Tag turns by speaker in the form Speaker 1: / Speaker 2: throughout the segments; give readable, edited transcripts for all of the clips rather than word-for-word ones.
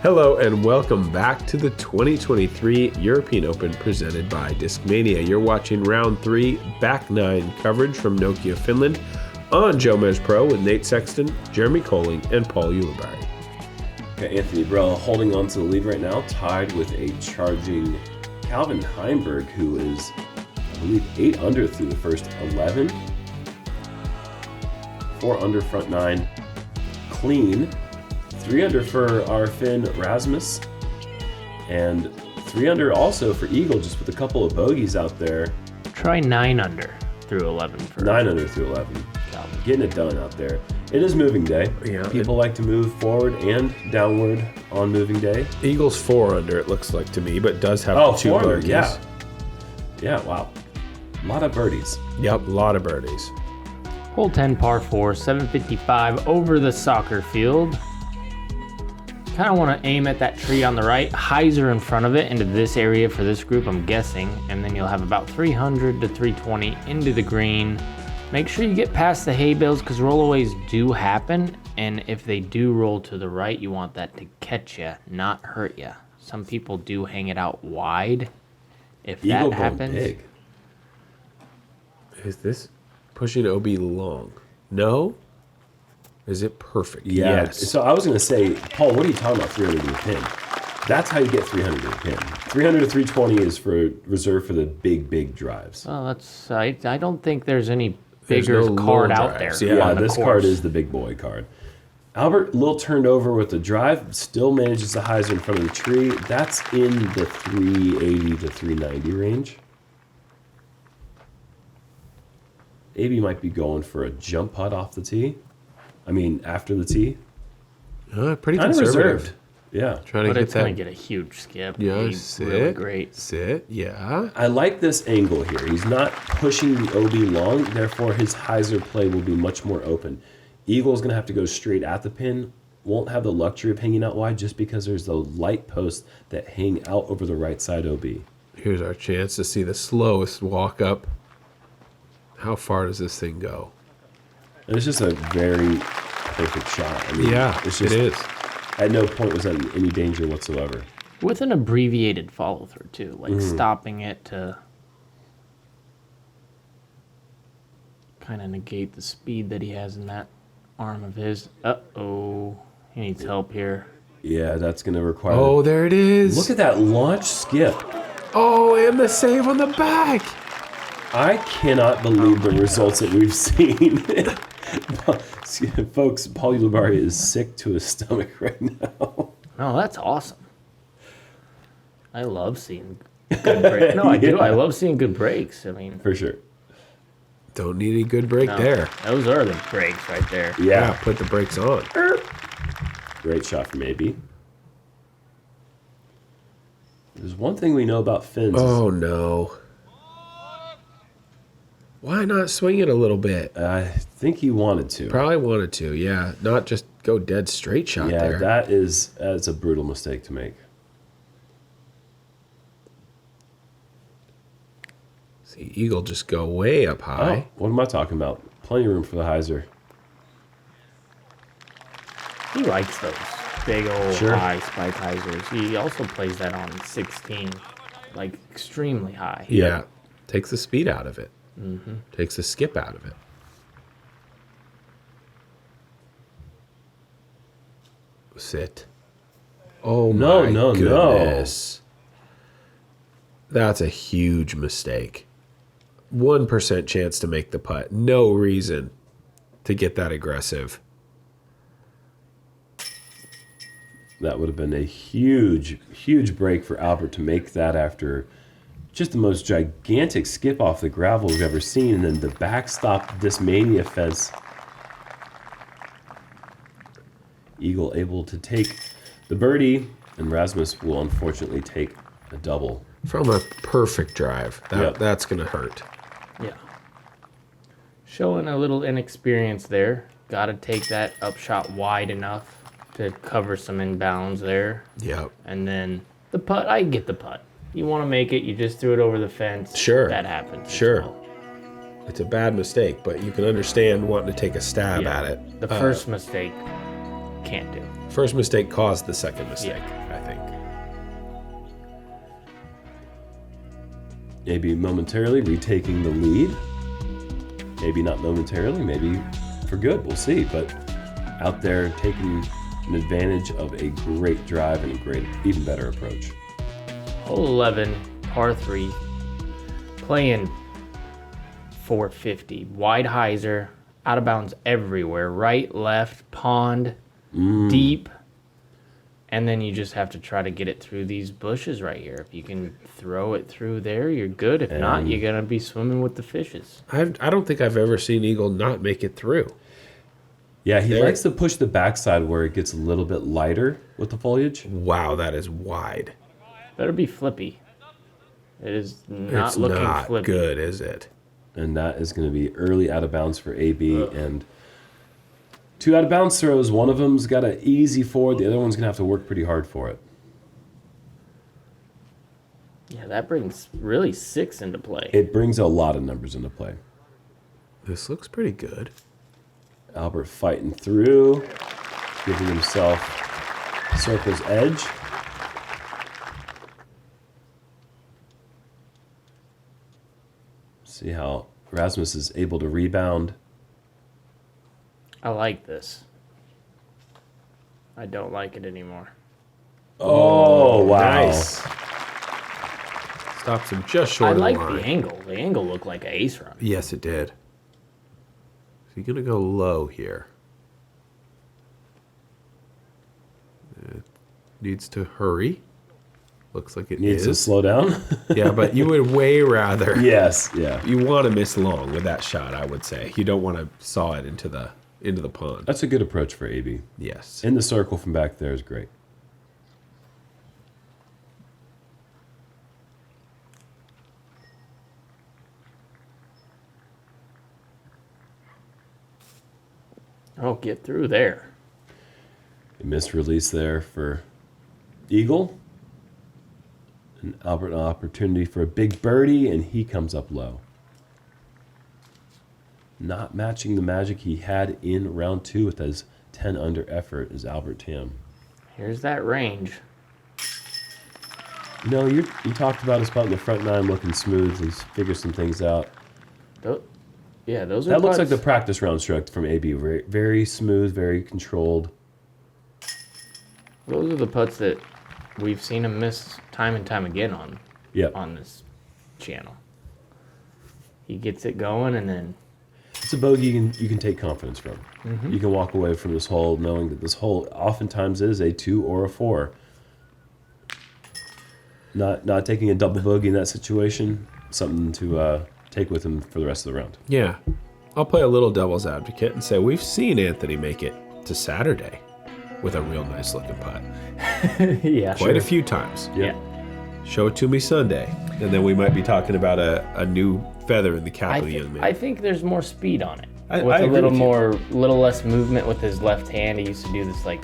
Speaker 1: Hello and welcome back to the 2023 European Open presented by Discmania. You're watching round 3, back 9 coverage from Nokia, Finland on Joe Mez Pro with Nate Sexton, Jeremy Colling, and Paul Ulibarri.
Speaker 2: Okay, Anthony Brella holding on to the lead right now, tied with a charging Calvin Heimberg, who is, I believe, 8 under through the first 11. 4 under front 9, clean. 3 under for our Finn Rasmus, and 3 under also for Eagle, just with a couple of bogeys out there.
Speaker 3: Try 9 under through 11 for
Speaker 2: 9 under through 11.
Speaker 3: Calvin.
Speaker 2: Getting it done out there. It is moving day.
Speaker 1: Yeah,
Speaker 2: People like to move forward and downward on moving day.
Speaker 1: Eagles 4 under, it looks like to me, but does have 2
Speaker 2: 4 under,
Speaker 1: bogeys.
Speaker 2: yeah. Yeah, wow. A lot of birdies.
Speaker 1: Yep, a lot of birdies.
Speaker 3: Hole 10 par 4, 755 over the soccer field. Kind of want to aim at that tree on the right, hyzer in front of it into this area for this group, I'm guessing, and then you'll have about 300 to 320 into the green. Make sure you get past the hay bales because rollaways do happen, and if they do roll to the right, you want that to catch you, not hurt you. Some people do hang it out wide. If
Speaker 2: Eagle
Speaker 3: that
Speaker 2: going
Speaker 3: happens,
Speaker 2: big.
Speaker 1: Is this pushing OB long? No? Is it perfect?
Speaker 2: Yeah.
Speaker 1: Yes.
Speaker 2: So I was going to say, Paul, what are you talking about 300 to the pin? That's how you get 300 to the pin. 300 to 320 is for reserved for the big drives.
Speaker 3: well, that's I don't think there's any
Speaker 1: There's
Speaker 3: bigger
Speaker 1: no
Speaker 3: card
Speaker 1: low
Speaker 3: out there.
Speaker 1: drives,
Speaker 2: Yeah,
Speaker 3: on the
Speaker 2: this
Speaker 3: course.
Speaker 2: card is the big boy card. Albert, a little turned over with the drive, still manages the hyzer in front of the tree. That's in the 380 to 390 range. AB might be going for a jump putt off the tee. I mean, after the tee.
Speaker 1: Pretty
Speaker 2: Kind of
Speaker 1: conservative.
Speaker 2: reserved. Yeah.
Speaker 1: Trying
Speaker 3: But
Speaker 1: to get
Speaker 3: it's
Speaker 1: that.
Speaker 3: going to get a huge skip.
Speaker 1: Yeah,
Speaker 3: Be
Speaker 1: sit.
Speaker 3: really great.
Speaker 1: Sit, yeah.
Speaker 2: I like this angle here. He's not pushing the OB long, therefore his hyzer play will be much more open. Eagle's going to have to go straight at the pin. Won't have the luxury of hanging out wide just because there's the light posts that hang out over the right side OB.
Speaker 1: Here's our chance to see the slowest walk up. How far does this thing go?
Speaker 2: And it's just a very perfect shot. I mean,
Speaker 1: Yeah,
Speaker 2: it's
Speaker 1: it
Speaker 2: just,
Speaker 1: is.
Speaker 2: At no point was that in any danger whatsoever.
Speaker 3: With an abbreviated follow through, too. Like stopping it to kind of negate the speed that he has in that arm of his. Uh-oh. He needs help here.
Speaker 2: Yeah, that's going to require...
Speaker 1: Oh, there it is.
Speaker 2: Look at that launch skip.
Speaker 1: Oh, and the save on the back.
Speaker 2: I cannot believe the results that we've seen. Folks, Paul Ulibarri is sick to his stomach right now.
Speaker 3: No, that's awesome. I love seeing good breaks. No, I do. I love seeing good breaks. I mean,
Speaker 2: For sure.
Speaker 1: Don't need any good break
Speaker 3: no,
Speaker 1: there.
Speaker 3: those are the breaks right there.
Speaker 2: Yeah,
Speaker 1: Put the brakes on.
Speaker 2: great shot from AB. There's one thing we know about Finns.
Speaker 1: Oh, no. Why not swing it a little bit?
Speaker 2: I think he wanted to.
Speaker 1: Probably wanted to, yeah. Not just go dead straight shot
Speaker 2: Yeah,
Speaker 1: there.
Speaker 2: that's a brutal mistake to make.
Speaker 1: See, Eagle just go way up high.
Speaker 2: Oh, what am I talking about? Plenty of room for the hyzer.
Speaker 3: He likes those big old
Speaker 2: Sure.
Speaker 3: high spike hyzers. He also plays that on 16, like extremely high.
Speaker 1: Yeah. Takes the speed out of it. Takes the skip out of it. Sit. Oh
Speaker 2: No,
Speaker 1: my
Speaker 2: no, no.
Speaker 1: goodness. That's a huge mistake. 1% chance to make the putt. No reason to get that aggressive.
Speaker 2: That would have been a huge break for Albert to make that after just the most gigantic skip off the gravel we've ever seen. And then the backstop Discmania fence. Eagle able to take the birdie, and Rasmus will unfortunately take a double.
Speaker 1: From a perfect drive.
Speaker 2: Yep.
Speaker 1: That's going to hurt.
Speaker 3: Yeah. Showing a little inexperience there. Got to take that upshot wide enough to cover some inbounds there.
Speaker 1: Yep.
Speaker 3: And then the putt, I get the putt. You want to make it, you just threw it over the fence.
Speaker 1: Sure.
Speaker 3: That happens. as
Speaker 1: Sure.
Speaker 3: well.
Speaker 1: It's a bad mistake, but you can understand wanting to take a stab
Speaker 3: Yeah.
Speaker 1: at it.
Speaker 3: The first mistake can't do.
Speaker 1: First mistake caused the second mistake, I think.
Speaker 2: Maybe momentarily retaking the lead. Maybe not momentarily, maybe for good. We'll see. But out there taking an advantage of a great drive and a great, even better approach.
Speaker 3: Hole 11, par 3, playing 450. Wide hyzer, out of bounds everywhere. Right, left, pond, deep. And then you just have to try to get it through these bushes right here. If you can throw it through there, you're good. If not, you're going to be swimming with the fishes.
Speaker 1: I don't think I've ever seen Eagle not make it through.
Speaker 2: Yeah, he likes to push the backside where it gets a little bit lighter with the foliage.
Speaker 1: Wow, that is wide.
Speaker 3: Better be flippy. It is not
Speaker 1: It's
Speaker 3: looking
Speaker 1: not
Speaker 3: flippy.
Speaker 1: good, is it?
Speaker 2: And that is going to be early out of bounds for AB. And 2 out of bounds throws. One of them's got an easy forward. The other one's going to have to work pretty hard for it.
Speaker 3: Yeah, that brings really 6 into play.
Speaker 2: It brings a lot of numbers into play.
Speaker 1: This looks pretty good.
Speaker 2: Albert fighting through, giving himself circle's edge. See how Rasmus is able to rebound.
Speaker 3: I like this. I don't like it anymore.
Speaker 2: Oh, wow.
Speaker 1: Nice. Stops him just short
Speaker 3: I
Speaker 1: of the
Speaker 3: like
Speaker 1: line.
Speaker 3: the angle. The angle looked like an ace run.
Speaker 1: Yes, it did. So you're going to go low here. It needs to hurry. Looks like it
Speaker 2: Needs to
Speaker 1: is.
Speaker 2: slow down.
Speaker 1: Yeah, but you would way rather.
Speaker 2: Yes, yeah.
Speaker 1: You want to miss long with that shot, I would say. You don't want to saw it into the pond.
Speaker 2: That's a good approach for AB.
Speaker 1: Yes.
Speaker 2: In the circle from back there is great.
Speaker 3: Oh, get through there.
Speaker 2: A missed release there for Eagle. And Albert an opportunity for a big birdie, and he comes up low. Not matching the magic he had in round 2 with his 10 under effort is Albert Tam.
Speaker 3: Here's that range.
Speaker 2: You know, you talked about his putt in the front 9 looking smooth. He's figured some things out.
Speaker 3: Yeah, those are
Speaker 2: That looks like
Speaker 3: putts.
Speaker 2: the practice round stroke from AB. Very, very smooth, very controlled.
Speaker 3: Those are the putts that we've seen him miss time and time again
Speaker 2: Yep.
Speaker 3: on this channel. He gets it going, and then
Speaker 2: It's a bogey you can take confidence from. You can walk away from this hole knowing that this hole oftentimes is a 2 or a 4. Not taking a double bogey in that situation, something to take with him for the rest of the round.
Speaker 1: Yeah. I'll play a little devil's advocate and say we've seen Anthony make it to Saturday with a real nice looking putt.
Speaker 3: yeah,
Speaker 1: Quite a few times.
Speaker 3: Yeah.
Speaker 1: Show it to me Sunday. And then we might be talking about a new feather in the cap of the young man.
Speaker 3: I think there's more speed on it.
Speaker 1: I
Speaker 3: with a
Speaker 1: agree
Speaker 3: little
Speaker 1: with you.
Speaker 3: little less movement with his left hand. He used to do this like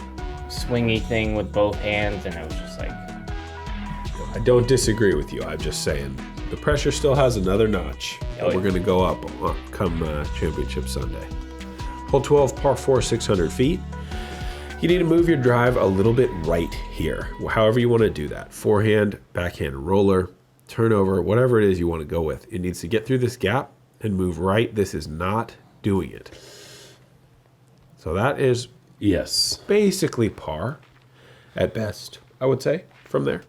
Speaker 3: swingy thing with both hands, and it was just like,
Speaker 1: I don't disagree with you. I'm just saying the pressure still has another notch.
Speaker 3: Oh,
Speaker 1: We're
Speaker 3: yeah.
Speaker 1: going to go up come Championship Sunday. Hole 12, par 4, 600 feet. You need to move your drive a little bit right here, however you want to do that. Forehand, backhand roller, turnover, whatever it is you want to go with. It needs to get through this gap and move right. This is not doing it. So that is
Speaker 2: Yes.
Speaker 1: basically par at best, I would say, from there.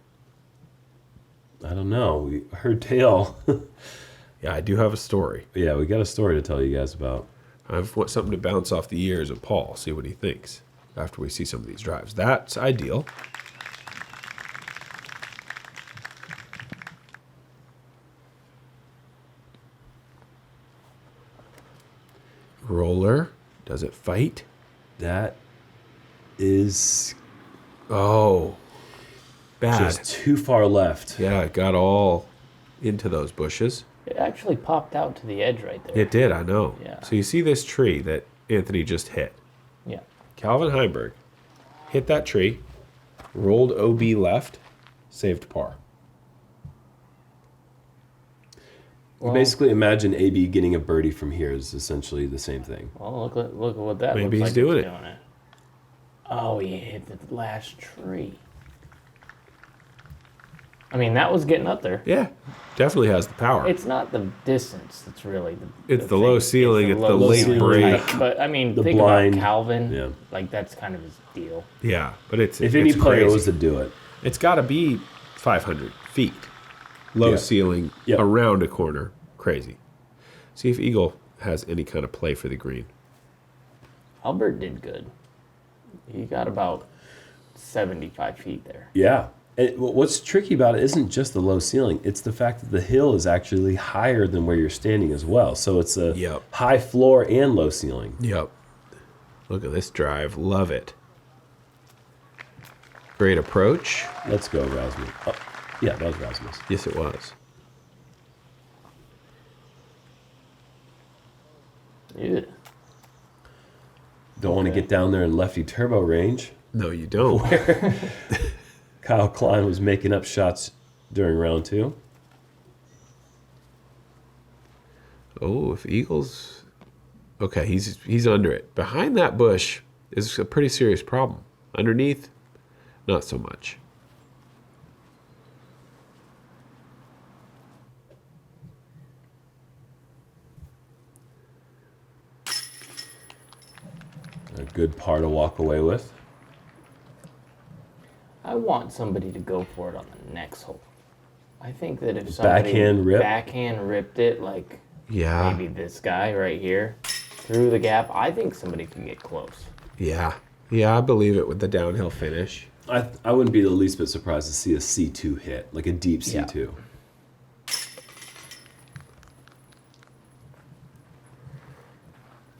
Speaker 2: I don't know. We heard Dale.
Speaker 1: Yeah, I do have a story.
Speaker 2: Yeah, we got a story to tell you guys about.
Speaker 1: I've want something to bounce off the ears of Paul, see what he thinks after we see some of these drives. That's ideal. Roller. Does it fight?
Speaker 2: That is
Speaker 1: Oh. Bad.
Speaker 2: just too far left.
Speaker 1: Yeah, it got all into those bushes.
Speaker 3: it actually popped out to the edge right there.
Speaker 1: It did, I know.
Speaker 3: Yeah.
Speaker 1: So you see this tree that Anthony just hit.
Speaker 3: Yeah.
Speaker 1: Calvin Heimberg hit that tree, rolled OB left, saved par.
Speaker 3: Well,
Speaker 2: Basically, imagine AB getting a birdie from here is essentially the same thing.
Speaker 3: well, look at what that
Speaker 1: Maybe
Speaker 3: looks
Speaker 1: he's
Speaker 3: like
Speaker 1: doing
Speaker 3: it's
Speaker 1: it.
Speaker 3: it. Oh, he hit the last tree. I mean, that was getting up there.
Speaker 1: Yeah, definitely has the power.
Speaker 3: It's not the distance that's really
Speaker 1: It's the low
Speaker 3: thing.
Speaker 1: ceiling, it's the
Speaker 3: low
Speaker 1: late
Speaker 3: ceiling.
Speaker 1: break.
Speaker 3: But I mean,
Speaker 2: The
Speaker 3: think
Speaker 2: blind.
Speaker 3: about Calvin.
Speaker 2: Yeah.
Speaker 3: Like, that's kind of his deal.
Speaker 1: Yeah, but it's
Speaker 2: If any player
Speaker 1: crazy.
Speaker 2: was to do it,
Speaker 1: It's got to be 500 feet. Low
Speaker 2: Yeah.
Speaker 1: ceiling
Speaker 2: Yep.
Speaker 1: around a corner. Crazy. See if Eagle has any kind of play for the green.
Speaker 3: Albert did good. He got about 75 feet there.
Speaker 2: yeah. And what's tricky about it isn't just the low ceiling; it's the fact that the hill is actually higher than where you're standing as well. So it's a
Speaker 1: Yep.
Speaker 2: high floor and low ceiling.
Speaker 1: Yep. Look at this drive. Love it. Great approach.
Speaker 2: Let's go, Rasmus. Oh, yeah, that was Rasmus.
Speaker 1: Yes, it was.
Speaker 3: Yeah.
Speaker 2: Don't want to get down there in lefty turbo range.
Speaker 1: No, you don't.
Speaker 2: Kyle Klein was making up shots during round 2.
Speaker 1: Oh, if Eagles... Okay, he's under it. Behind that bush is a pretty serious problem. Underneath, not so much.
Speaker 2: A good par to walk away with.
Speaker 3: I want somebody to go for it on the next hole. I think that if somebody
Speaker 2: Backhand rip?
Speaker 3: ripped it, like
Speaker 1: Yeah.
Speaker 3: maybe this guy right here, through the gap, I think somebody can get close.
Speaker 1: Yeah. Yeah, I believe it with the downhill finish.
Speaker 2: I wouldn't be the least bit surprised to see a C2 hit, like a deep
Speaker 3: Yeah.
Speaker 2: C2.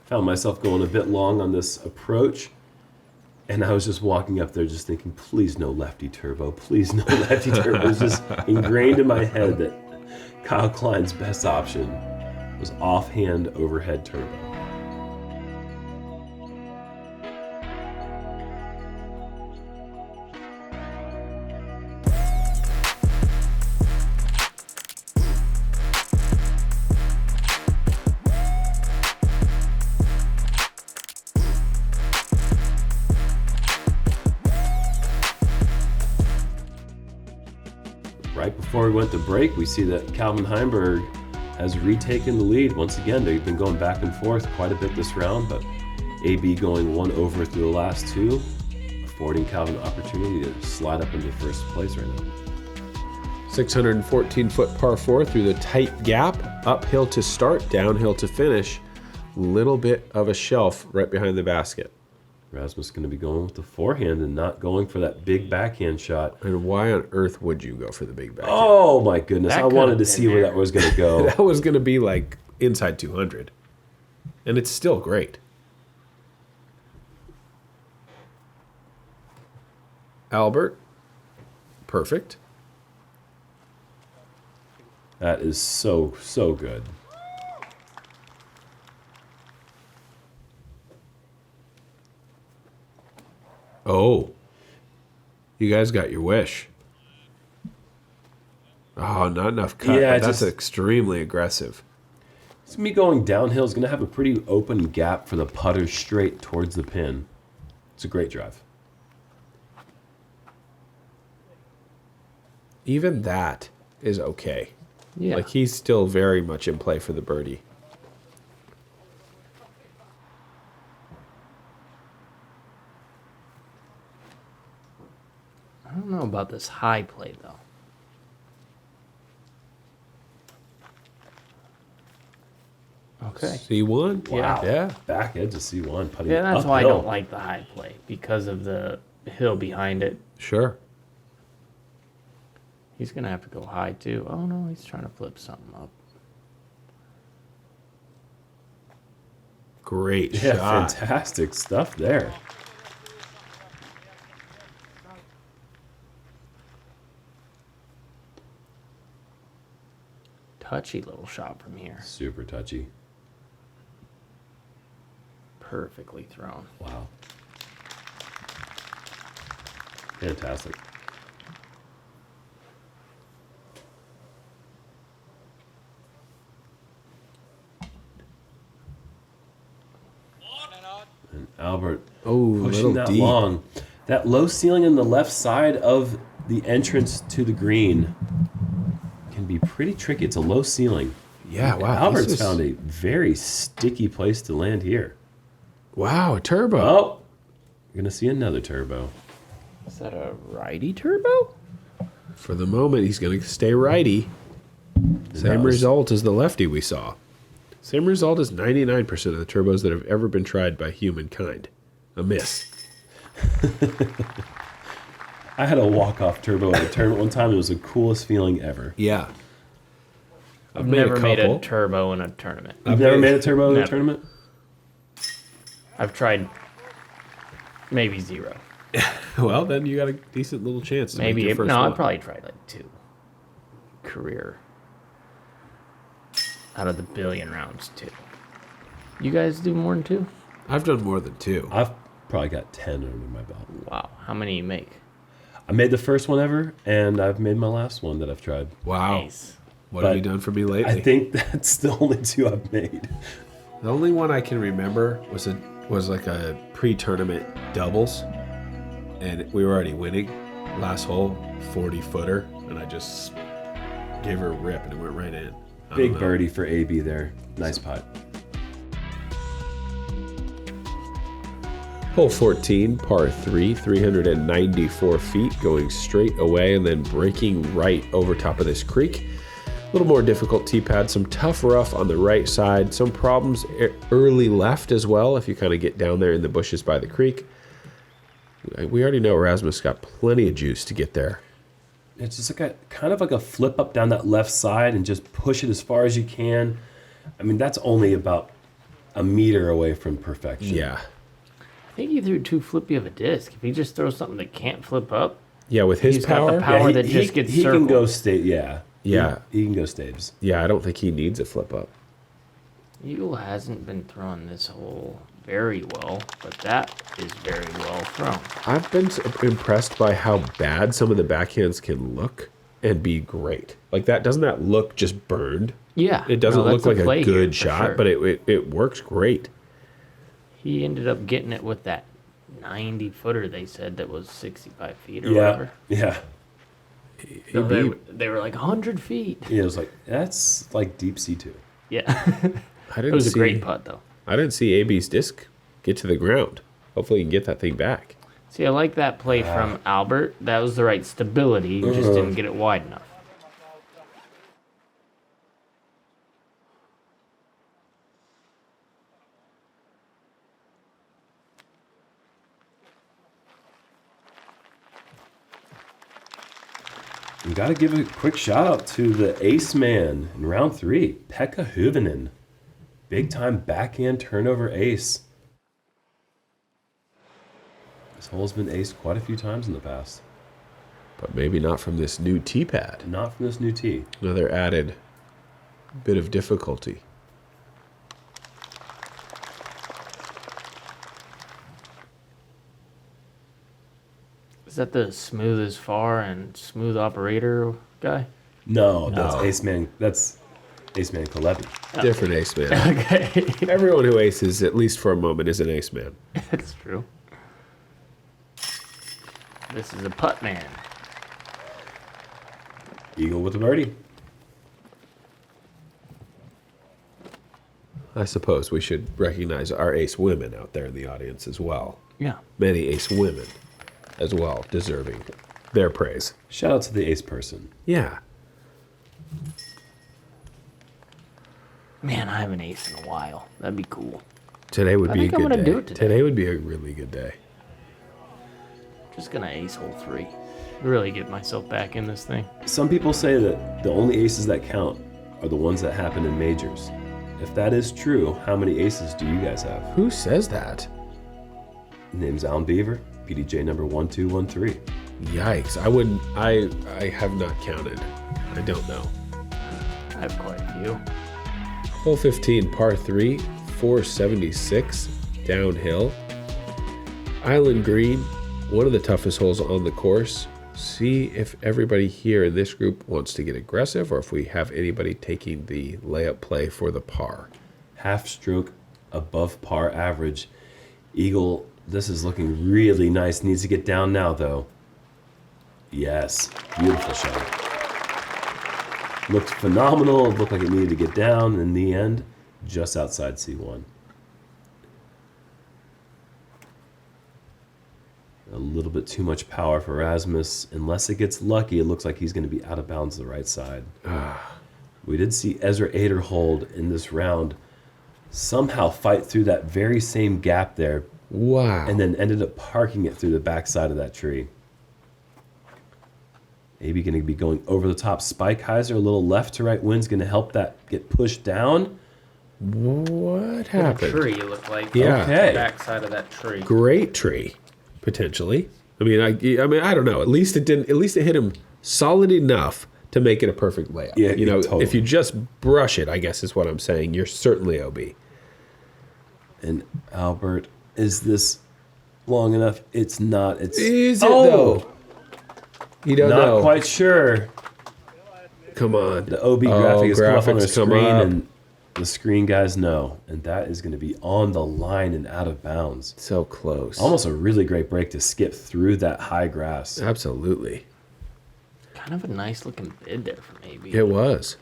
Speaker 2: Found myself going a bit long on this approach, and I was just walking up there just thinking, please no lefty turbo, please no lefty turbo. It was just ingrained in my head that Kyle Klein's best option was offhand overhead turbo. Right before we went to break, we see that Calvin Heimberg has retaken the lead once again. They've been going back and forth quite a bit this round, but AB going 1 over through the last 2, affording Calvin an opportunity to slide up into first place right now.
Speaker 1: 614-foot par 4 through the tight gap. Uphill to start, downhill to finish. Little bit of a shelf right behind the basket.
Speaker 2: Rasmus going to be going with the forehand and not going for that big backhand shot.
Speaker 1: And why on earth would you go for the big backhand?
Speaker 2: Oh my goodness,
Speaker 3: That
Speaker 2: I wanted
Speaker 3: could've
Speaker 2: to
Speaker 3: been
Speaker 2: see where
Speaker 3: there.
Speaker 2: that was going to go.
Speaker 1: That was going to be like inside 200. And it's still great. Albert. Perfect.
Speaker 2: That is so, so good.
Speaker 1: Oh. You guys got your wish. Oh, not enough cut.
Speaker 2: Yeah,
Speaker 1: but that's
Speaker 2: just-
Speaker 1: extremely aggressive.
Speaker 2: So me going downhill is going to have a pretty open gap for the putter straight towards the pin. It's a great drive.
Speaker 1: Even that is okay.
Speaker 3: Yeah.
Speaker 1: Like he's still very much in play for the birdie.
Speaker 3: I don't know about this high play, though. Okay.
Speaker 1: C1?
Speaker 3: Wow.
Speaker 1: Yeah.
Speaker 2: Back edge to C1. Putting
Speaker 3: Yeah, that's
Speaker 2: uphill.
Speaker 3: why I don't like the high play, because of the hill behind it.
Speaker 1: Sure.
Speaker 3: He's going to have to go high, too. Oh, no, he's trying to flip something up.
Speaker 1: Great
Speaker 2: Yeah,
Speaker 1: shot.
Speaker 2: fantastic stuff there.
Speaker 3: Touchy little shot from here.
Speaker 2: Super touchy.
Speaker 3: Perfectly thrown.
Speaker 2: Wow. Fantastic. And Albert
Speaker 1: Oh,
Speaker 2: pushing
Speaker 1: little
Speaker 2: that
Speaker 1: deep.
Speaker 2: long. That low ceiling on the left side of the entrance to the green can be pretty tricky. It's a low ceiling.
Speaker 1: Yeah, wow.
Speaker 2: Albert's
Speaker 1: this is-
Speaker 2: found a very sticky place to land here.
Speaker 1: Wow, a turbo.
Speaker 2: Oh, you're going to see another turbo.
Speaker 3: Is that a righty turbo?
Speaker 1: For the moment, he's going to stay righty. Same
Speaker 2: was-
Speaker 1: result as the lefty we saw. Same result as 99% of the turbos that have ever been tried by humankind. A miss.
Speaker 2: I had a walk-off turbo at a tournament one time. It was the coolest feeling ever.
Speaker 1: Yeah.
Speaker 3: I've never made a
Speaker 1: couple.
Speaker 3: turbo in a tournament.
Speaker 2: You've never made a turbo in a
Speaker 3: Never.
Speaker 2: tournament?
Speaker 3: I've tried maybe 0.
Speaker 1: Well, then you got a decent little chance to make
Speaker 3: Maybe
Speaker 1: your first
Speaker 3: no,
Speaker 1: one.
Speaker 3: I probably tried like 2. Career. Out of the billion rounds, 2. You guys do more than 2?
Speaker 1: I've done more than 2.
Speaker 2: I've probably got 10 under my belt.
Speaker 3: Wow. How many you make?
Speaker 2: I made the first one ever, and I've made my last one that I've tried.
Speaker 1: Wow.
Speaker 3: Nice.
Speaker 1: What have
Speaker 2: But
Speaker 1: you done for me lately?
Speaker 2: I think that's the only 2 I've made.
Speaker 1: The only one I can remember was like a pre-tournament doubles, and we were already winning. Last hole, 40-footer, and I just gave her a rip, and it went right in. I
Speaker 2: Big
Speaker 1: don't know.
Speaker 2: birdie for AB there. Nice putt.
Speaker 1: Hole 14, par 3, 394 feet, going straight away and then breaking right over top of this creek. A little more difficult tee pad, some tough rough on the right side, some problems early left as well if you kind of get down there in the bushes by the creek. We already know Rasmus got plenty of juice to get there.
Speaker 2: It's just like a kind of like a flip up down that left side and just push it as far as you can. I mean, that's only about a meter away from perfection.
Speaker 1: Yeah.
Speaker 3: I think he threw too flippy of a disc. If he just throws something that can't flip up,
Speaker 1: Yeah, with his
Speaker 3: He's got the
Speaker 1: power.
Speaker 3: power. That just gets
Speaker 2: he can go
Speaker 3: circled.
Speaker 2: state. Yeah.
Speaker 1: Yeah.
Speaker 2: He can go staves.
Speaker 1: Yeah, I don't think he needs a flip up.
Speaker 3: Eagle hasn't been throwing this hole very well, but that is very well thrown.
Speaker 1: I've been impressed by how bad some of the backhands can look and be great. Like that, doesn't that look just burned?
Speaker 3: Yeah.
Speaker 1: It doesn't
Speaker 3: no,
Speaker 1: look
Speaker 3: that's
Speaker 1: like
Speaker 3: play
Speaker 1: a
Speaker 3: here,
Speaker 1: good
Speaker 3: for
Speaker 1: shot,
Speaker 3: sure.
Speaker 1: but it works great.
Speaker 3: He ended up getting it with that 90-footer they said that was 65 feet or
Speaker 2: Yeah.
Speaker 3: whatever.
Speaker 2: Yeah.
Speaker 3: No,
Speaker 1: beat-
Speaker 3: they were like 100 feet.
Speaker 2: Yeah. It was like, that's like deep sea too.
Speaker 3: Yeah.
Speaker 1: I didn't
Speaker 3: It was a
Speaker 1: see,
Speaker 3: great putt, though.
Speaker 1: I didn't see AB's disc get to the ground. Hopefully, he can get that thing back.
Speaker 3: See, I like that play from Albert. That was the right stability. He just didn't get it wide enough.
Speaker 2: We got to give a quick shout out to the ace man in round 3, Pekka Hyvönen. Big time backhand turnover ace. This hole's been aced quite a few times in the past.
Speaker 1: But maybe not from this new tee pad.
Speaker 2: Not from this new tee.
Speaker 1: Another added bit of difficulty.
Speaker 3: Is that the smooth as far and smooth operator guy?
Speaker 2: No, that's ace man. That's ace man Kalevi.
Speaker 1: Different ace man.
Speaker 3: Okay.
Speaker 1: Everyone who aces, at least for a moment, is an ace man.
Speaker 3: That's true. This is a putt man.
Speaker 2: Eagle with a birdie.
Speaker 1: I suppose we should recognize our ace women out there in the audience as well.
Speaker 3: Yeah.
Speaker 1: Many ace women as well, deserving their praise.
Speaker 2: Shout out to the ace person.
Speaker 1: Yeah.
Speaker 3: Man, I haven't aced in a while. That'd be cool.
Speaker 1: Today would
Speaker 3: I
Speaker 1: be a
Speaker 3: think I'm
Speaker 1: good
Speaker 3: gonna
Speaker 1: day.
Speaker 3: do it today.
Speaker 1: Today would be a really good day.
Speaker 3: Just gonna ace hole 3. Really get myself back in this thing.
Speaker 2: Some people say that the only aces that count are the ones that happen in majors. If that is true, how many aces do you guys have?
Speaker 1: Who says that?
Speaker 2: Name's Alan Beaver, PDJ number 1213.
Speaker 1: Yikes. I wouldn't. I have not counted. I don't know.
Speaker 3: I have quite a few.
Speaker 1: Hole 15, par 3, 476, downhill. Island Green, one of the toughest holes on the course. See if everybody here in this group wants to get aggressive or if we have anybody taking the layup play for the par.
Speaker 2: Half stroke above par average. Eagle, this is looking really nice. Needs to get down now, though. Yes, beautiful shot. Looked phenomenal. It looked like it needed to get down. In the end, just outside C1. A little bit too much power for Rasmus. Unless it gets lucky, it looks like he's going to be out of bounds the right side. We did see Ezra Aderhold in this round somehow fight through that very same gap there.
Speaker 1: Wow.
Speaker 2: And then ended up parking it through the backside of that tree. Maybe going to be going over the top. Spike Heiser, a little left to right wind's going to help that get pushed down.
Speaker 1: What happened?
Speaker 3: Tree, it looked like.
Speaker 1: Yeah.
Speaker 2: Okay.
Speaker 3: Backside of that tree.
Speaker 1: Great tree, potentially. I mean, I don't know. At least it didn't. At least it hit him solid enough to make it a perfect layup.
Speaker 2: Yeah,
Speaker 1: you know,
Speaker 2: totally.
Speaker 1: if you just brush it, I guess is what I'm saying. You're certainly OB.
Speaker 2: And Albert, is this long enough? It's not. It's
Speaker 1: Is it though? You don't
Speaker 2: not
Speaker 1: know.
Speaker 2: quite sure.
Speaker 1: Come on.
Speaker 2: The OB graphic has come up on the
Speaker 1: graphics come
Speaker 2: screen,
Speaker 1: up.
Speaker 2: and the screen guys know, and that is going to be on the line and out of bounds.
Speaker 1: So close.
Speaker 2: Almost a really great break to skip through that high grass.
Speaker 1: Absolutely.
Speaker 3: Kind of a nice looking bid there for maybe.
Speaker 1: It was.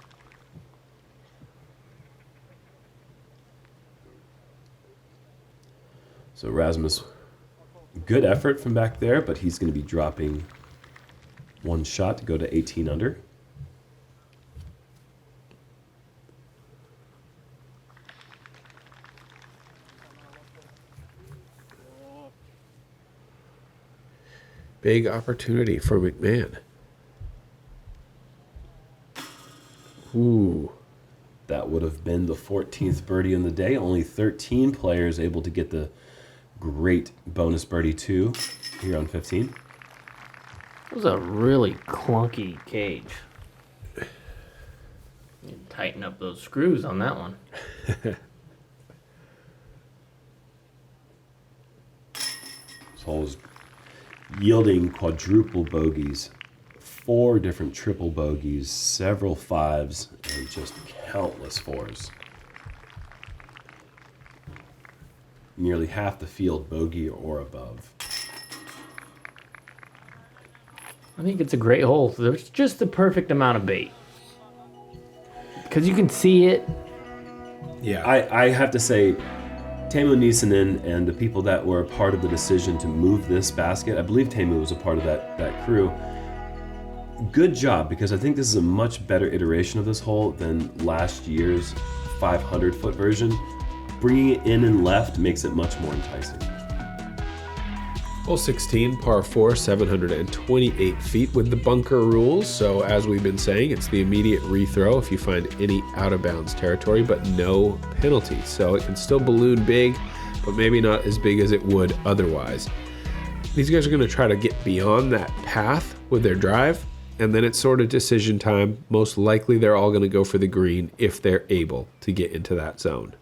Speaker 2: So Rasmus, good effort from back there, but he's going to be dropping one shot to go to 18 under.
Speaker 1: Big opportunity for McMahon. Ooh.
Speaker 2: That would have been the 14th birdie in the day. Only 13 players able to get the great bonus birdie 2 here on 15.
Speaker 3: It was a really clunky cage. You tighten up those screws on that one.
Speaker 2: This hole is yielding quadruple bogeys, 4 different triple bogeys, several 5s, and just countless 4s. Nearly half the field bogey or above.
Speaker 3: I think it's a great hole. There's just the perfect amount of bait. Because you can see it.
Speaker 1: Yeah.
Speaker 2: I have to say, Teemu Nisanen and the people that were a part of the decision to move this basket, I believe Teemu was a part of that crew. Good job, because I think this is a much better iteration of this hole than last year's 500-foot version. Bringing it in and left makes it much more enticing.
Speaker 1: Hole 16, par 4, 728 feet with the bunker rules. So as we've been saying, it's the immediate rethrow if you find any out of bounds territory, but no penalties. So it can still balloon big, but maybe not as big as it would otherwise. These guys are going to try to get beyond that path with their drive, and then it's sort of decision time. Most likely they're all going to go for the green if they're able to get into that zone.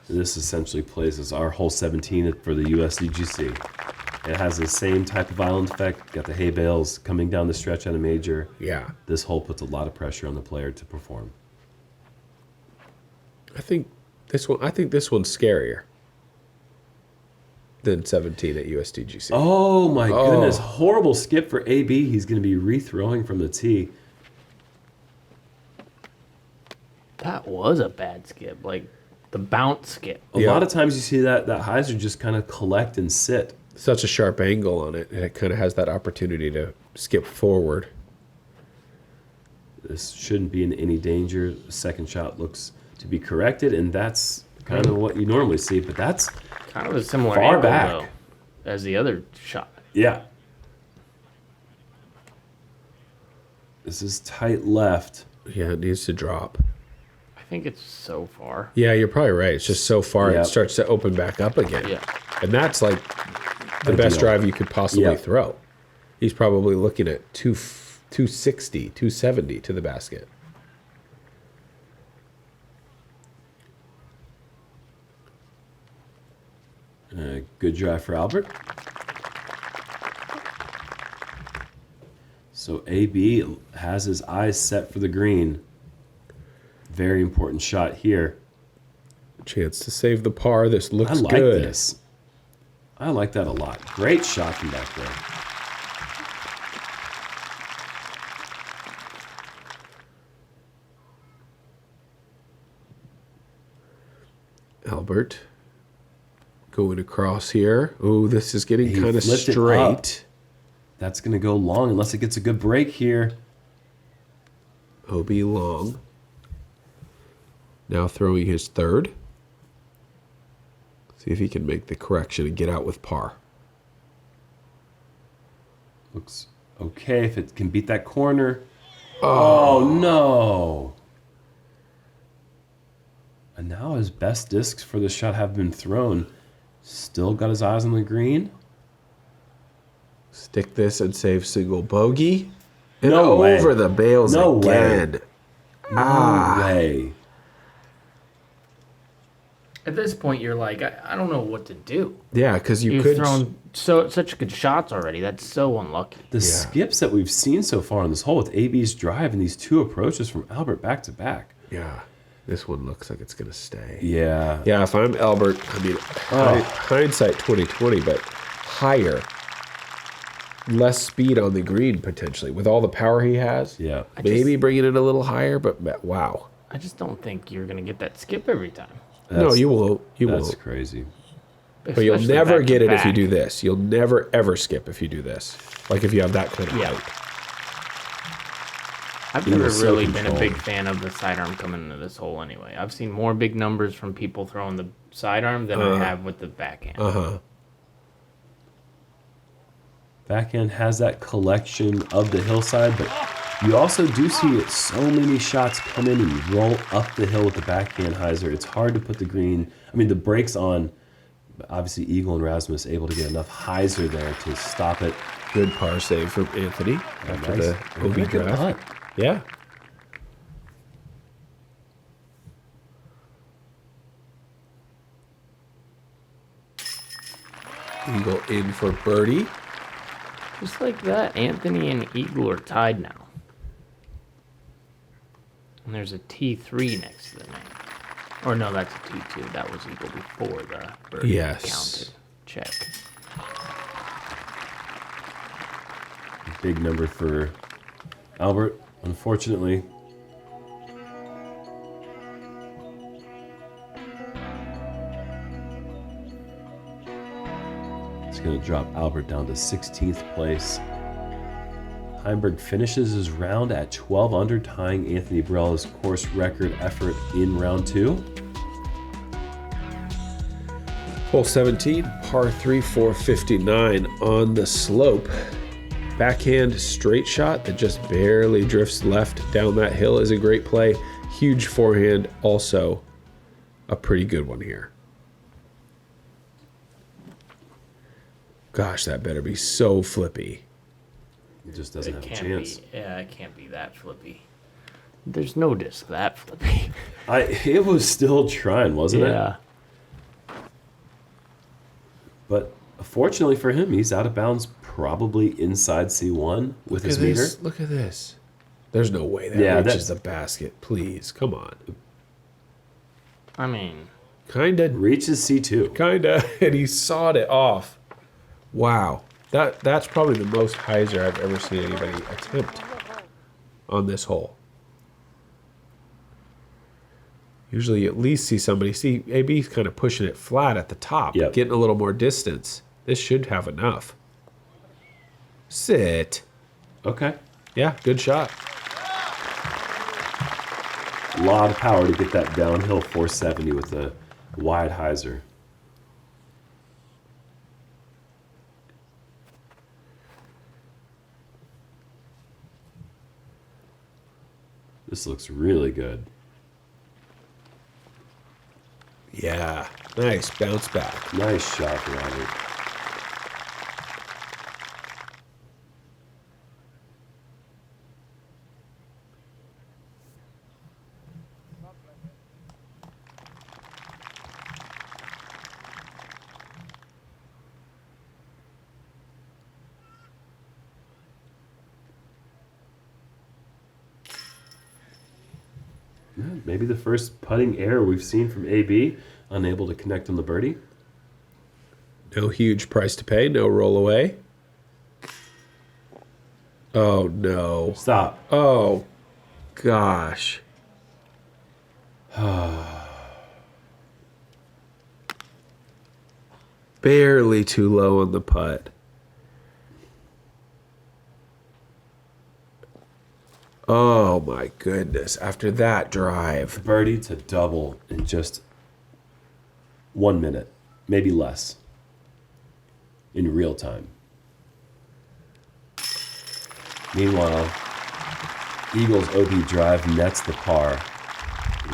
Speaker 2: This essentially plays as our hole 17 for the USDGC. It has the same type of island effect. Got the hay bales coming down the stretch at a major.
Speaker 1: Yeah.
Speaker 2: This hole puts a lot of pressure on the player to perform.
Speaker 1: I think this one's scarier than 17 at USDGC.
Speaker 2: Oh my goodness. Horrible skip for AB. He's going to be rethrowing from the tee.
Speaker 3: That was a bad skip. Like the bounce skip.
Speaker 2: A lot of times you see that hyzer just kind of collect and sit.
Speaker 1: Such a sharp angle on it, and it kind of has that opportunity to skip forward.
Speaker 2: This shouldn't be in any danger. The second shot looks to be corrected, and that's kind of what you normally see, but that's
Speaker 3: Kind of a similar
Speaker 2: far
Speaker 3: angle,
Speaker 2: back.
Speaker 3: though, as the other shot.
Speaker 2: Yeah. This is tight left.
Speaker 1: Yeah, it needs to drop.
Speaker 3: I think it's so far.
Speaker 1: Yeah, you're probably right. It's just so far
Speaker 2: Yep.
Speaker 1: it starts to open back up again.
Speaker 3: Yeah.
Speaker 1: And that's like the best
Speaker 2: Ideal.
Speaker 1: drive you could possibly
Speaker 2: Yep.
Speaker 1: throw. He's probably looking at 260, 270 to the basket.
Speaker 2: Good drive for Albert. So AB has his eyes set for the green. Very important shot here.
Speaker 1: Chance to save the par. This looks
Speaker 2: I like
Speaker 1: good.
Speaker 2: this. I like that a lot. Great shot from back there.
Speaker 1: Albert going across here. Oh, this is getting
Speaker 2: He
Speaker 1: kind of
Speaker 2: flipped it
Speaker 1: straight.
Speaker 2: That's going to go long unless it gets a good break here.
Speaker 1: OB long. Now throwing his third. See if he can make the correction and get out with par.
Speaker 2: Looks okay if it can beat that corner. Oh no. And now his best discs for the shot have been thrown. Still got his eyes on the green.
Speaker 1: Stick this and save single bogey. And
Speaker 2: No way.
Speaker 1: over the bails
Speaker 2: No way.
Speaker 1: again.
Speaker 2: No way.
Speaker 3: At this point, you're like, I don't know what to do.
Speaker 1: Yeah, because you
Speaker 3: You've
Speaker 1: could.
Speaker 3: thrown such good shots already. That's so unlucky.
Speaker 2: The skips that we've seen so far on this hole with AB's drive and these two approaches from Albert back to back.
Speaker 1: Yeah, this one looks like it's gonna stay.
Speaker 2: Yeah.
Speaker 1: Yeah, if I'm Albert, I mean, hindsight 2020, but higher, less speed on the green potentially with all the power he has.
Speaker 2: Yeah.
Speaker 1: Maybe bringing it a little higher, but wow.
Speaker 3: I just don't think you're going to get that skip every time.
Speaker 1: No, you won't. You
Speaker 2: That's
Speaker 1: won't.
Speaker 2: crazy.
Speaker 1: But you'll
Speaker 3: Especially
Speaker 1: never
Speaker 3: back
Speaker 1: get
Speaker 3: to
Speaker 1: it if you
Speaker 3: back.
Speaker 1: do this. You'll never ever skip if you do this. Like if you have that kind of
Speaker 3: Yeah.
Speaker 1: height.
Speaker 3: I've
Speaker 2: He
Speaker 3: never
Speaker 2: was so
Speaker 3: really been a
Speaker 2: controlled.
Speaker 3: big fan of the sidearm coming into this hole anyway. I've seen more big numbers from people throwing the sidearm than I have with the backhand.
Speaker 2: Backhand has that collection of the hillside, but you also do see so many shots come in and roll up the hill with the backhand hyzer. It's hard to put the green. I mean, the brakes on. Obviously, Eagle and Rasmus able to get enough hyzer there to stop it.
Speaker 1: Good par save from Anthony after
Speaker 2: Nice.
Speaker 1: the
Speaker 2: And
Speaker 1: OB
Speaker 2: a good
Speaker 1: draft.
Speaker 2: putt.
Speaker 1: Yeah. Eagle in for birdie.
Speaker 3: Just like that, Anthony and Eagle are tied now. And there's a T3 next to the name. Or no, that's a T2. That was Eagle before the birdie
Speaker 1: Yes.
Speaker 3: counted. Check.
Speaker 2: Big number for Albert, unfortunately. It's going to drop Albert down to 16th place. Heimberg finishes his round at 12 under, tying Anthony Barella's course record effort in round 2.
Speaker 1: Hole 17, par 3, 459 on the slope. Backhand straight shot that just barely drifts left down that hill is a great play. Huge forehand, also a pretty good one here. Gosh, that better be so flippy.
Speaker 2: It just doesn't
Speaker 3: It
Speaker 2: have a
Speaker 3: can't
Speaker 2: chance.
Speaker 3: be. Yeah, it can't be that flippy. There's no disc that flippy.
Speaker 2: It was still trying, wasn't it?
Speaker 3: Yeah.
Speaker 2: But fortunately for him, he's out of bounds, probably inside C1 with his meter.
Speaker 1: Look at this. There's no way that
Speaker 2: Yeah,
Speaker 1: reaches
Speaker 2: that's-
Speaker 1: the basket. Please, come on.
Speaker 3: I mean,
Speaker 1: Kinda,
Speaker 2: Reaches C2.
Speaker 1: kinda, and he sawed it off. Wow, that's probably the most hyzer I've ever seen anybody attempt on this hole. Usually, you at least see somebody. See, AB's kind of pushing it flat at the top,
Speaker 2: Yep.
Speaker 1: getting a little more distance. This should have enough. Sit.
Speaker 2: Okay.
Speaker 1: Yeah, good shot.
Speaker 2: A lot of power to get that downhill 470 with a wide hyzer. This looks really good.
Speaker 1: Yeah, nice bounce back.
Speaker 2: Nice shot, Robert. Yeah, maybe the first putting error we've seen from AB. unable to connect on the birdie.
Speaker 1: No huge price to pay. No roll away. Oh, no.
Speaker 2: Stop.
Speaker 1: Oh, gosh. Barely too low on the putt. Oh, my goodness. After that drive.
Speaker 2: Birdie to double in just 1 minute, maybe less, in real time. Meanwhile, Eagles OB drive nets the par.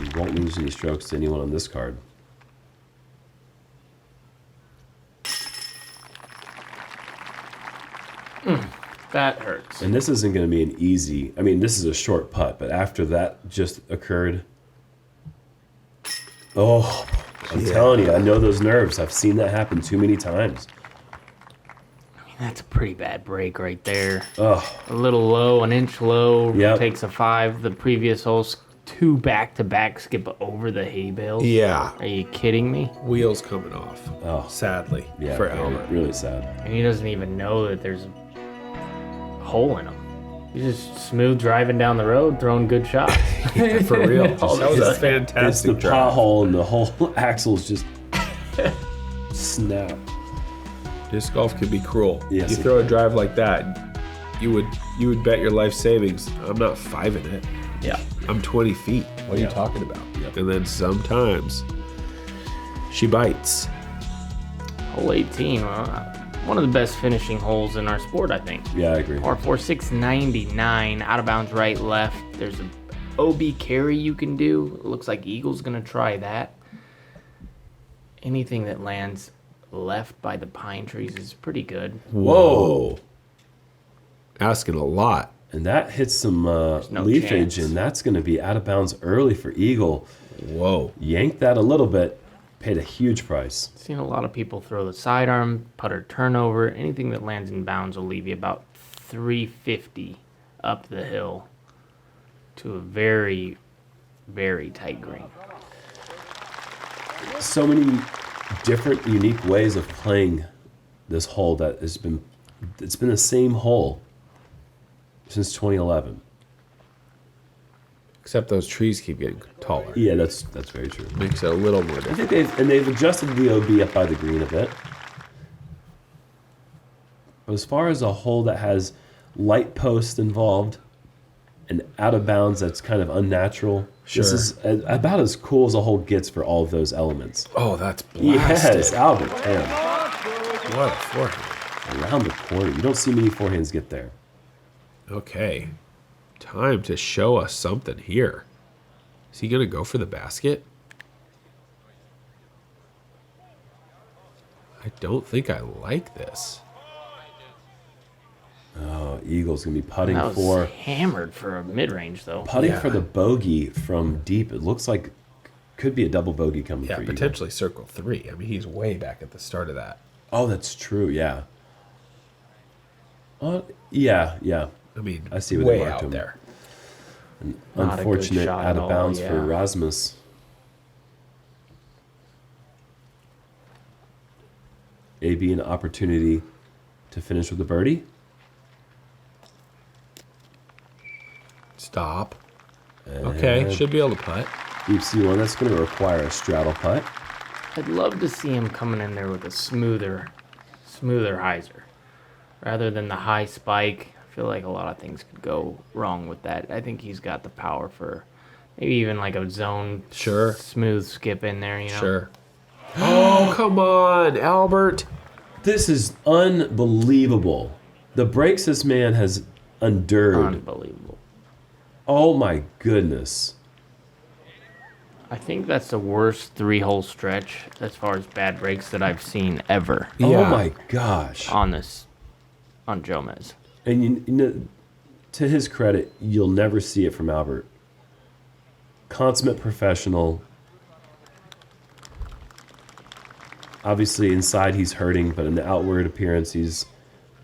Speaker 2: He won't lose any strokes to anyone on this card.
Speaker 3: That hurts.
Speaker 2: And this isn't going to be an easy. I mean, this is a short putt, but after that just occurred. Oh, I'm telling you, I know those nerves. I've seen that happen too many times.
Speaker 3: I mean, that's a pretty bad break right there.
Speaker 2: Oh,
Speaker 3: A little low, an inch low,
Speaker 2: Yep.
Speaker 3: takes a 5. The previous holes, 2 back-to-back skip over the hay bales.
Speaker 1: Yeah.
Speaker 3: Are you kidding me?
Speaker 1: Wheels coming off.
Speaker 2: Oh.
Speaker 1: Sadly.
Speaker 2: yeah,
Speaker 1: For
Speaker 2: really,
Speaker 1: Albert.
Speaker 2: really sad.
Speaker 3: And he doesn't even know that there's a hole in him. He's just smooth driving down the road, throwing good shots.
Speaker 1: For real. That was a
Speaker 2: It's the
Speaker 1: fantastic drive.
Speaker 2: pothole and the whole axle's just snap.
Speaker 1: Disc golf can be cruel.
Speaker 2: Yes,
Speaker 1: You
Speaker 2: it
Speaker 1: throw a
Speaker 2: can.
Speaker 1: drive like that, you would bet your life savings. I'm not 5 in it.
Speaker 3: Yeah.
Speaker 1: I'm 20 feet. What are
Speaker 2: Yeah.
Speaker 1: you talking about?
Speaker 2: Yep.
Speaker 1: And then sometimes she bites.
Speaker 3: Hole 18, one of the best finishing holes in our sport, I think.
Speaker 2: Yeah, I agree.
Speaker 3: Par 4, 699, out of bounds right, left. There's a OB carry you can do. It looks like Eagle's going to try that. Anything that lands left by the pine trees is pretty good.
Speaker 2: Whoa.
Speaker 1: Asking a lot.
Speaker 2: And that hits some
Speaker 3: no
Speaker 2: leafage,
Speaker 3: chance.
Speaker 2: and that's going to be out of bounds early for Eagle.
Speaker 1: Whoa.
Speaker 2: Yanked that a little bit, paid a huge price.
Speaker 3: Seen a lot of people throw the sidearm, putter turnover. Anything that lands in bounds will leave you about 350 up the hill to a very, very tight green.
Speaker 2: So many different, unique ways of playing this hole that it's been the same hole since 2011.
Speaker 1: Except those trees keep getting taller.
Speaker 2: Yeah, that's very true.
Speaker 1: Makes it a little more
Speaker 2: I
Speaker 1: difficult.
Speaker 2: think they've adjusted the OB up by the green a bit. But as far as a hole that has light posts involved and out of bounds that's kind of unnatural,
Speaker 1: Sure.
Speaker 2: this is about as cool as a hole gets for all of those elements.
Speaker 1: Oh, that's blasted.
Speaker 2: Yes, Albert Tam.
Speaker 1: What a forehand.
Speaker 2: Around the corner. You don't see many forehands get there.
Speaker 1: Okay. Time to show us something here. Is he going to go for the basket? I don't think I like this.
Speaker 2: Oh, Eagle's going to be putting
Speaker 3: That was
Speaker 2: for
Speaker 3: hammered for a mid-range, though.
Speaker 2: putting
Speaker 1: Yeah.
Speaker 2: for the bogey from deep. It looks like could be a double bogey coming
Speaker 1: Yeah,
Speaker 2: for Eagle.
Speaker 1: potentially circle 3. I mean, he's way back at the start of that.
Speaker 2: Oh, that's true. Yeah. Yeah.
Speaker 1: I mean,
Speaker 2: I see where they
Speaker 1: way
Speaker 2: marked
Speaker 1: out
Speaker 2: him.
Speaker 1: there.
Speaker 3: Not a good
Speaker 2: Unfortunate
Speaker 3: shot
Speaker 2: out
Speaker 3: at
Speaker 2: of
Speaker 3: all,
Speaker 2: bounds for
Speaker 3: yeah.
Speaker 2: Rasmus. AB an opportunity to finish with a birdie.
Speaker 1: Stop. Okay, should be able to putt.
Speaker 2: Deep C1, that's going to require a straddle putt.
Speaker 3: I'd love to see him coming in there with a smoother hyzer, rather than the high spike. I feel like a lot of things could go wrong with that. I think he's got the power for maybe even like a zone
Speaker 1: Sure.
Speaker 3: smooth skip in there. You know,
Speaker 1: Sure. Oh, come on, Albert.
Speaker 2: This is unbelievable. The breaks this man has endured.
Speaker 3: unbelievable.
Speaker 2: Oh my goodness.
Speaker 3: I think that's the worst 3-hole stretch as far as bad breaks that I've seen ever
Speaker 2: Oh
Speaker 1: Yeah.
Speaker 2: my gosh.
Speaker 3: on Jomez.
Speaker 2: And you know, to his credit, you'll never see it from Albert. Consummate professional. Obviously, inside he's hurting, but in the outward appearance, he's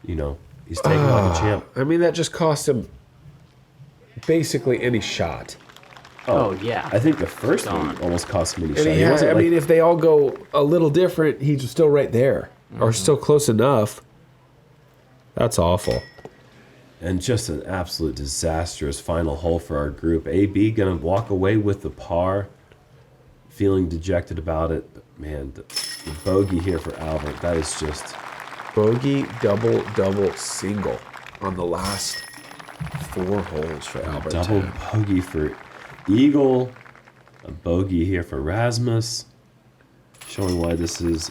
Speaker 2: taking like a champ.
Speaker 1: I mean, that just cost him basically any shot.
Speaker 3: Oh, yeah.
Speaker 2: I think the first
Speaker 3: Gone.
Speaker 2: one almost cost him any
Speaker 1: And
Speaker 2: shot.
Speaker 1: he
Speaker 2: He
Speaker 1: had,
Speaker 2: wasn't
Speaker 1: I
Speaker 2: like,
Speaker 1: mean, if they all go a little different, he's still right there or still close enough. That's awful.
Speaker 2: and just an absolute disastrous final hole for our group. AB gonna walk away with the par, feeling dejected about it. But man, the bogey here for Albert, that is just
Speaker 1: Bogey, double, double, single on the last 4 holes for Albert.
Speaker 2: double bogey for Eagle, a bogey here for Rasmus, showing why this is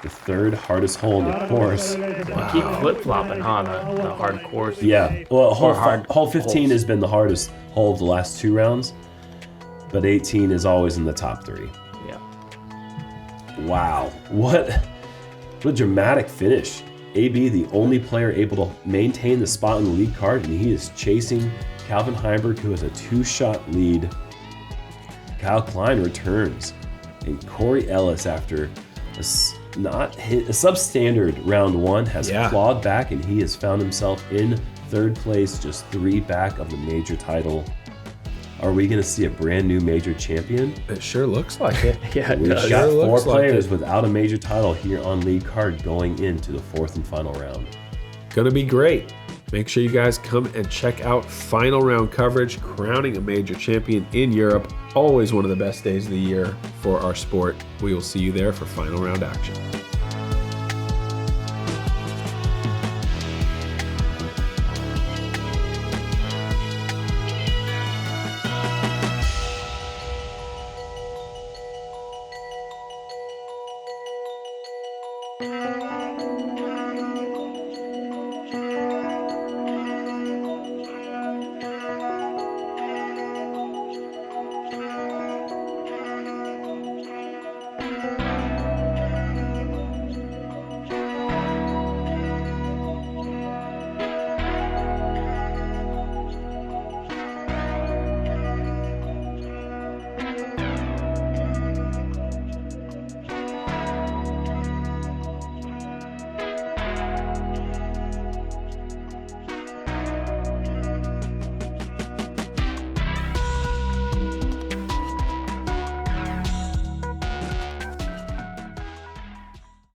Speaker 2: the 3rd hardest hole in the course.
Speaker 3: Keep flip flopping, huh? The hard course.
Speaker 2: Yeah, well,
Speaker 3: hard
Speaker 2: hole 15
Speaker 3: holes.
Speaker 2: has been the hardest hole of the last 2 rounds, but 18 is always in the top 3.
Speaker 3: Yeah.
Speaker 2: Wow, what a dramatic finish. AB, the only player able to maintain the spot on the lead card, and he is chasing Calvin Heimberg, who has a 2-shot lead. Kyle Klein returns, and Corey Ellis, after a substandard round 1, has clawed back, and he has found himself in 3rd place, just 3 back of the major title. Are we going to see a brand new major champion?
Speaker 1: It sure looks like it.
Speaker 3: Yeah, it
Speaker 2: We've
Speaker 3: does.
Speaker 2: got
Speaker 1: Sure
Speaker 2: 4
Speaker 1: looks like
Speaker 2: players
Speaker 1: it.
Speaker 2: without a major title here on lead card going into the 4th and final round.
Speaker 1: Gonna be great. Make sure you guys come and check out final round coverage, crowning a major champion in Europe. Always one of the best days of the year for our sport. We will see you there for final round action.